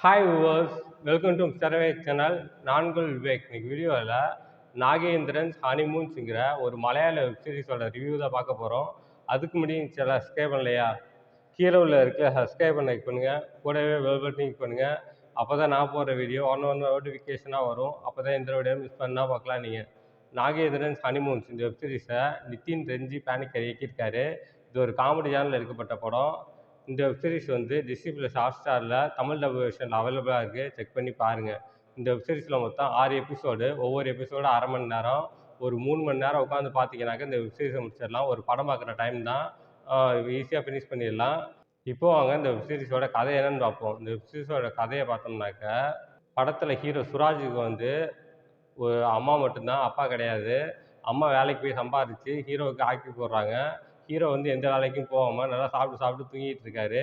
Hi viewers, welcome to survey channel. நான்குள் விவேக். இன்னைக்கு வீடியோவில் நாகேந்திரன்ஸ் ஹனிமூன்ஸுங்கிற ஒரு மலையாள வெப் சீரிஸோட ரிவ்யூ தான் பார்க்க போகிறோம். அதுக்கு முன்னாடி சேனல் சப்ஸ்கிரைப் பண்ணலையா? கீழே உள்ள இருக்க சப்ஸ்கிரைப் பண்ண கிளிக் பண்ணுங்கள். கூடவே பெல் பட்டன் கிளிக் பண்ணுங்கள். அப்போ தான் நான் போடுற வீடியோ ஒன்று நோட்டிஃபிகேஷனாக வரும். அப்போ தான் இந்த வீடியோ மிஸ் பண்ணால் பார்க்கலாம் நீங்கள். நாகேந்திரன்ஸ் ஹனிமூன்ஸ் இந்த வெப் சீரிஸை நிதின் ரெஞ்சி பேனிக்கர் இயக்கியிருக்காரு. இது ஒரு காமெடி ஜானரில் எடுக்கப்பட்ட படம். இந்த வெப் சீரிஸ் வந்து டிஸ்னி ப்ளஸ் ஹாட்ஸ்டாரில் தமிழ் டப் வெர்ஷன் அவைலபிளாக இருக்குது. செக் பண்ணி பாருங்கள். இந்த வெப் சீரிஸில் மொத்தம் 6 எபிசோடு. ஒவ்வொரு எபிசோடு அரை மணி நேரம். ஒரு 3 மணி நேரம் உட்காந்து பார்த்தீங்கன்னாக்க இந்த வெப் சீரிஸை முடிச்சிடலாம். ஒரு படம் பார்க்குற டைம் தான். ஈஸியாக ஃபினிஷ் பண்ணிடலாம். இப்போது அவங்க இந்த வெப் சீரிஸோட கதை என்னன்னு பார்ப்போம். இந்த வெப் சீரிஸோட கதையை பார்த்தோம்னாக்க, படத்தில் ஹீரோ சுராஜுக்கு வந்து ஒரு அம்மா மட்டும்தான், அப்பா கிடையாது. அம்மா வேலைக்கு போய் சம்பாரித்து ஹீரோவுக்கு ஆக்கி போடுறாங்க. ஹீரோ வந்து எந்த வேலைக்கும் போகாமல் நல்லா சாப்பிட்டு தூங்கிட்டு இருக்காரு.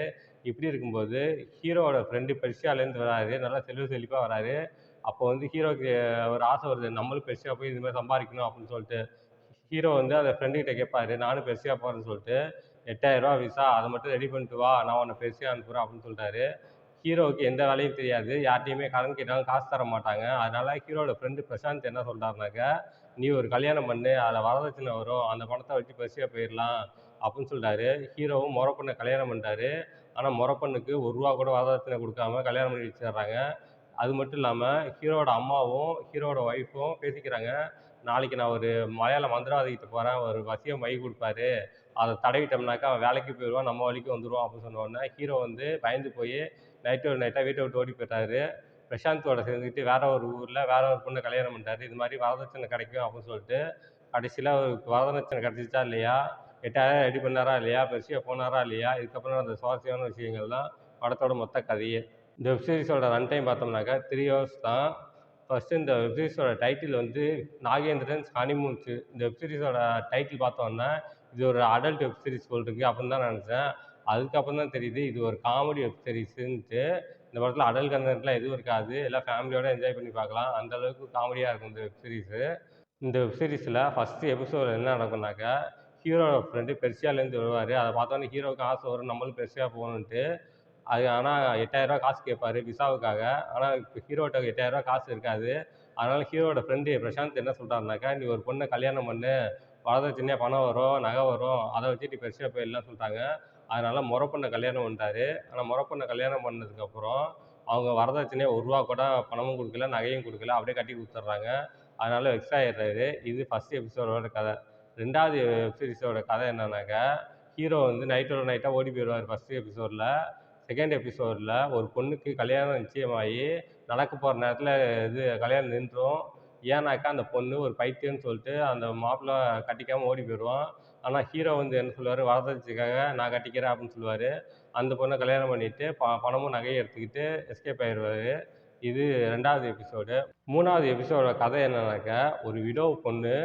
இப்படி இருக்கும்போது ஹீரோவோட ஃப்ரெண்டு பெர்ஷியாலேருந்து வராரு. நல்லா செல்வா வராரு. அப்போ வந்து ஹீரோவுக்கு ஒரு ஆசை வருது, நம்மளும் பெர்ஷியா போய் இது மாதிரி சம்பாதிக்கணும் அப்படின்னு சொல்லிட்டு. ஹீரோ வந்து அதை ஃப்ரெண்டுக்கிட்ட கேட்பாரு, நானும் பெர்ஷியா போகிறேன்னு சொல்லிட்டு. 8000 விசா, அதை மட்டும் ரெடி பண்ணிட்டு வா, நான் உன்னை பெர்ஷியா அனுப்புகிறேன் அப்படின்னு சொல்லிட்டாரு. ஹீரோவுக்கு எந்த வேலையும் தெரியாது. யார்ட்டையுமே கடன் கேட்டாலும் காசு தர மாட்டாங்க. அதனால ஹீரோட ஃப்ரெண்டு பிரசாந்த் என்ன சொல்கிறாருனாக்க, நீ ஒரு கல்யாணம் பண்ணு, அதில் வரதட்சணை வரும், அந்த பணத்தை வச்சு பெர்ஷியா போயிடலாம் அப்படின்னு சொல்லிட்டாரு. ஹீரோவும் முறை பொண்ணை கல்யாணம் பண்ணிட்டாரு. ஆனால் முறை பொண்ணுக்கு ₹1 கூட வரதட்சணை கொடுக்காம கல்யாணம் பண்ணி வச்சிடுறாங்க. அது மட்டும் இல்லாமல் ஹீரோவோட அம்மாவும் ஹீரோவோட ஒய்ஃபும் பேசிக்கிறாங்க, நாளைக்கு நான் ஒரு மலையாள மந்திரவாதிகிட்ட போகிறேன், ஒரு வசியம் மை கொடுப்பாரு, அதை தடவிட்டோம்னாக்கா அவன் வேலைக்கு போயிடுவான், நம்ம வழிக்கு வந்துடுவான் அப்படின்னு சொன்ன உடனே ஹீரோ வந்து பயந்து போய் நைட்டாக வீட்டை விட்டு ஓடி போயிட்டாரு. பிரசாந்தோட சேர்ந்துக்கிட்டு வேற ஒரு ஊரில் வேற ஒரு பொண்ணை கல்யாணம் பண்ணிட்டாரு. இது மாதிரி வரதட்சணை கிடைக்கும் அப்படின்னு சொல்லிட்டு. கடைசியில் அவருக்கு வரதட்சணை கிடைச்சிச்சா இல்லையா, 8000 ரெடி பண்ணாரா இல்லையா, பெர்ஷியா போனாரா இல்லையா, இதுக்கப்புறம் அந்த சுவாரஸ்யமான விஷயங்கள் தான் படத்தோட மொத்த கதையே. இந்த வெப் சீரிஸோட ரன் டைம் பார்த்தோம்னாக்கா 3 ஹவர்ஸ் தான். ஃபஸ்ட்டு இந்த வெப் சீரிஸோட டைட்டில் வந்து நாகேந்திரன்ஸ் ஹனிமூன்ஸு. இந்த வெப் சீரிஸோட டைட்டில் பார்த்தோன்னா இது ஒரு அடல்ட் வெப் சீரிஸ் போல் இருக்குது அப்படின்னு தான் நினச்சேன். அதுக்கப்புறம் தான் தெரியுது இது ஒரு காமெடி வெப் சீரிஸுன்ட்டு. இந்த படத்தில் அடல்ட் கன்டென்ட்லாம் எதுவும் இருக்காது. எல்லாம் ஃபேமிலியோடு என்ஜாய் பண்ணி பார்க்கலாம். அந்தளவுக்கு காமெடியாக இருக்கும் இந்த வெப் சீரிஸு. இந்த வெப் சீரிஸில் ஃபஸ்ட்டு எபிசோடு என்ன நடக்கும்னாக்கா, ஹீரோட ஃப்ரெண்டு பெர்ஷியாலேருந்து வருவார். அதை பார்த்தோன்னே ஹீரோவுக்கு ஆசை வரும், நம்மளும் பெர்ஷியா போகணுன்ட்டு. அது ஆனால் 8000 காசு கேட்பாரு விசாவுக்காக. ஆனால் இப்போ ஹீரோட்ட 8000 காசு இருக்காது. அதனால் ஹீரோட ஃப்ரெண்டு பிரசாந்த் என்ன சொல்கிறாருனாக்கா, நீ ஒரு பொண்ணை கல்யாணம் பண்ணு, வரதட்சணையாக பணம் வரும், நகை வரும், அதை வச்சு நீ பெர்ஷியா போயிடலாம் சொல்லிட்டாங்க. அதனால் முறை பொண்ணை கல்யாணம் பண்ணிட்டாரு. ஆனால் முறை பொண்ணை கல்யாணம் பண்ணதுக்கப்புறம் அவங்க வரதட்சணையாக ₹1 கூட பணமும் கொடுக்கல, நகையும் கொடுக்கல, அப்படியே கட்டி கொடுத்துட்றாங்க. அதனால் வெக்ஸ் ஆகிடுறாரு. இது ஃபஸ்ட் எபிசோடோட கதை. 2வது வெப் சீரிஸோட கதை என்னன்னாக்கா, ஹீரோ வந்து நைட்டோட நைட்டாக ஓடி போயிடுவார் ஃபஸ்ட்டு எபிசோடில். செகண்ட் எபிசோடில் ஒரு பொண்ணுக்கு கல்யாணம் நிச்சயமாகி நடக்க போகிற நேரத்தில் கல்யாணம் நின்றும். ஏன்னாக்கா அந்த பொண்ணு ஒரு பைத்தியம்னு சொல்லிட்டு அந்த மாப்பிள்ளை கட்டிக்காமல் ஓடி போயிடுவான். ஆனால் ஹீரோ வந்து என்ன சொல்லுவார், வரதட்சணைக்காக நான் கட்டிக்கிறேன் அப்படின்னு சொல்லுவார். அந்த பொண்ணை கல்யாணம் பண்ணிவிட்டு பணமும் நகையும் எடுத்துக்கிட்டு எஸ்கேப் ஆகிடுவார். இது 2வது எபிசோடு. 3வது எபிசோட கதை என்னன்னாக்கா, ஒரு விடோ பொண்ணு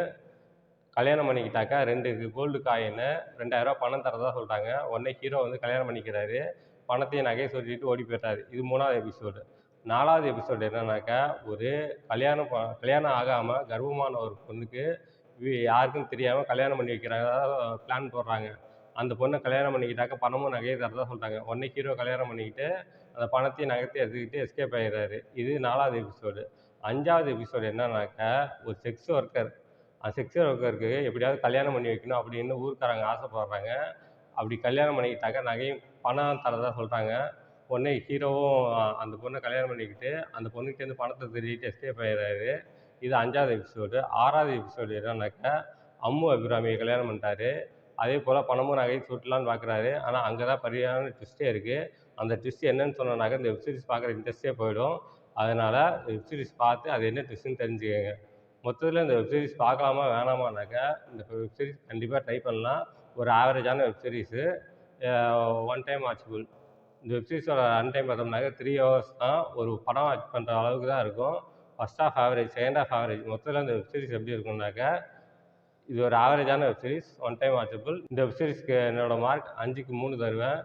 கல்யாணம் பண்ணிக்கிட்டாக்கா 2 கோல்டு காயினு ₹2000 பணம் தரதா சொல்லிட்டாங்க. உடனே ஹீரோ வந்து கல்யாணம் பண்ணிக்கிறாரு. பணத்தையும் நகையை சொல்லிட்டு ஓடி போயிட்டாரு. இது 3வது எபிசோடு. 4வது எபிசோடு என்னன்னாக்கா, ஒரு கல்யாணம் ஆகாமல் கர்ப்பமான ஒரு பொண்ணுக்கு யாருக்கும் தெரியாமல் கல்யாணம் பண்ணி வைக்கிறாங்க, பிளான் போடுறாங்க. அந்த பொண்ணை கல்யாணம் பண்ணிக்கிட்டாக்கா பணமும் நகையும் தரதா சொல்லிட்டாங்க. உடனே ஹீரோ கல்யாணம் பண்ணிக்கிட்டு அந்த பணத்தையும் நகைத்தையும் எடுத்துக்கிட்டு எஸ்கேப் ஆகிடுறாரு. இது 4வது எபிசோடு. 5வது எபிசோடு என்னன்னாக்கா, ஒரு செக்ஸ் ஒர்க்கர், அந்த செக்ஸ் ஒர்க்கருக்கு எப்படியாவது கல்யாணம் பண்ணி வைக்கணும் அப்படின்னு ஊர்க்காரங்க ஆசைப்படுறாங்க. அப்படி கல்யாணம் பண்ணிக்கிட்டாக்கா நகையும் பணம் தரதா சொல்கிறாங்க. உடனே ஹீரோவும் அந்த பொண்ணை கல்யாணம் பண்ணிக்கிட்டு அந்த பொண்ணுக்கிட்டேருந்து பணத்தை திருடிட்டு எஸ்கேப் ஆகிடுறாரு. இது 5வது எபிசோடு. 6வது எபிசோடு என்னன்னாக்கா, அம்மு அபிராமியை கல்யாணம் பண்ணிட்டாரு. அதே போல் பணமும் நகையும் சுருட்டலான்னு பார்க்குறாரு. ஆனால் அங்கே தான் சரியான ட்விஸ்ட்டே இருக்குது. அந்த ட்விஸ்ட் என்னன்னு சொன்னோன்னாக்கா இந்த வெப் சீரிஸ் பார்க்குற இன்ட்ரெஸ்ட்டே போயிடும். அதனால் வெப் சீரிஸ் பார்த்து அது என்ன ட்விஸ்ட்டுன்னு தெரிஞ்சுக்கங்க. மொத்தத்தில் இந்த வெப் சீரிஸ் பார்க்கலாமா வேணாமானாக்கா, இந்த வெப் சீரிஸ் கண்டிப்பாக ட்ரை பண்ணலாம். ஒரு ஆவரேஜான web series. One time watchable. இந்த வெப் சீரிஸோட ரன் டைம் பார்த்தோம்னாக்கா 3 ஹவர்ஸ் தான். ஒரு படம் வாட்ச் பண்ணுற அளவுக்கு தான் இருக்கும். First half average, second half average. மொத்தத்தில் இந்த வெப் சீரிஸ் எப்படி இருக்கும்னாக்கா, இது ஒரு ஆவரேஜான web series. One time watchable. இந்த வெப் சீரிஸ்க்கு என்னோட மார்க் 5க்கு 3 தருவேன்.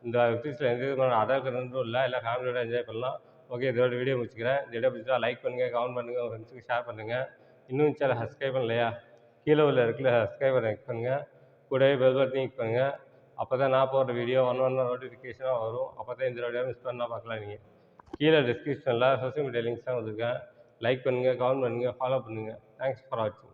இந்த வெப் சீரிஸில் எந்த விதமான அடல்ட் கன்டென்ட்டும் இல்லை. எல்லாம் ஃபேமிலியோட என்ஜாய் பண்ணலாம். ஓகே, இதோட வீடியோ முடிச்சுக்கிறேன். இந்த வீடியோ பிடிச்சா லைக் பண்ணுங்கள், கமெண்ட் பண்ணுங்கள், உங்கள் ஃப்ரெண்ட்ஸுக்கு ஷேர் பண்ணுங்கள். இன்னும் சேனல் சப்ஸ்கிரைப் பண்ணலையா? கீழே உள்ள இருக்குல்ல சப்ஸ்கிரைப் பண்ண கிளிக் பண்ணுங்கள். கூடவே பெல் பட்டன் கிளிக் பண்ணுங்கள். அப்போ தான் நான் போடுற வீடியோ ஒன்று நோட்டிஃபிகேஷனாக வரும். அப்போ தான் இந்த வீடியோ மிஸ் பண்ணால் பார்க்கலாம் நீங்கள். கீழே டிஸ்கிரிப்ஷனில் சோசியல் மீடியா லிங்க்ஸ்லாம் கொடுத்துருக்கேன். லைக் பண்ணுங்கள், கமெண்ட் பண்ணுங்கள், ஃபாலோ பண்ணுங்கள். தேங்க்ஸ் ஃபார் வாட்சிங்.